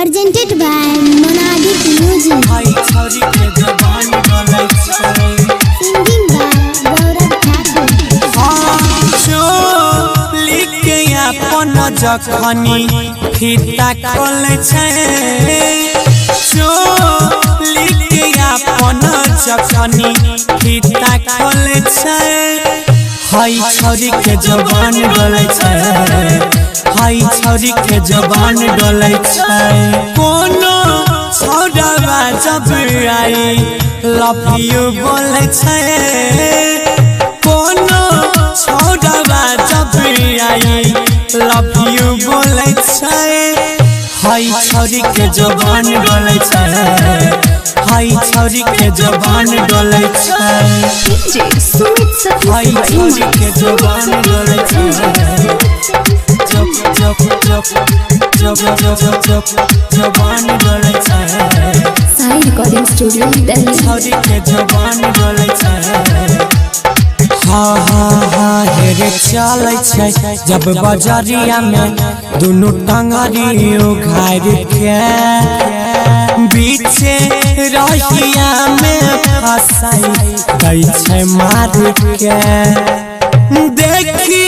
presented by Monadic Music. Singing by Gaurav Thakur. जखनी फीता खोले जखनी फीता खोले हई छौरी के जवान डोले हई छौरी के जवान डोले कोनो छौड़ावा जब आई लव यू बोले कोनो छौड़ावा जब आई लव यू बोले हई छौरी के जवान डोले हई छौरी के जवान डोले हई छौरी के जवान डोले जवान डोले Sai Recording Studio, Delhi. छौरी के जवान डोले हाँ हाँ हाँ हेरे चले जब बाजारिया में दोनों टंगरी उघार के बीचे रहिया में फसाई गई छै मार के देखी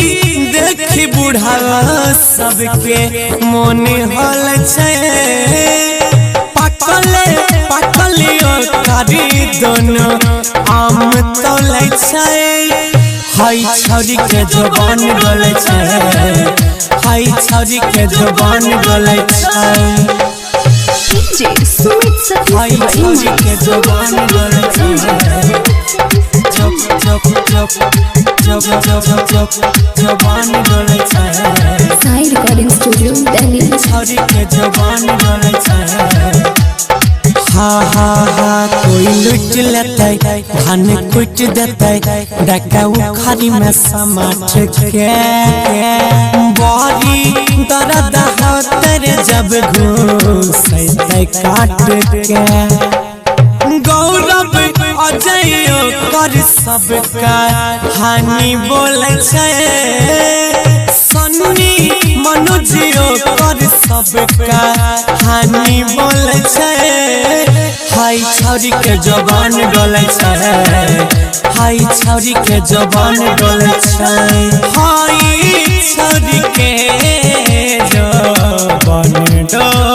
देखी बुढ़ावा सबके मन हल पकले पकलियो कारी दोनों आम तोले हई छौरी के जवान डोले हई छौरी के जवान डोले हई छौरी के जवान डोले जवान डोले Sai Recording Studio, Delhi. छौरी के जवान डोले हाँ हाँ हाँ कोई लुट लेते धन कुट देते डका उखाड़ी में समाट के बड़ी दर्द होते जब घुसते काट के गौरव अजय कर सबका हानि बोले सन्नी मनोजियो कर सबका हानि बोले हई छौरी के जवान डोले हई छौरी के जवान डोले हई छौरी के जवान डोले।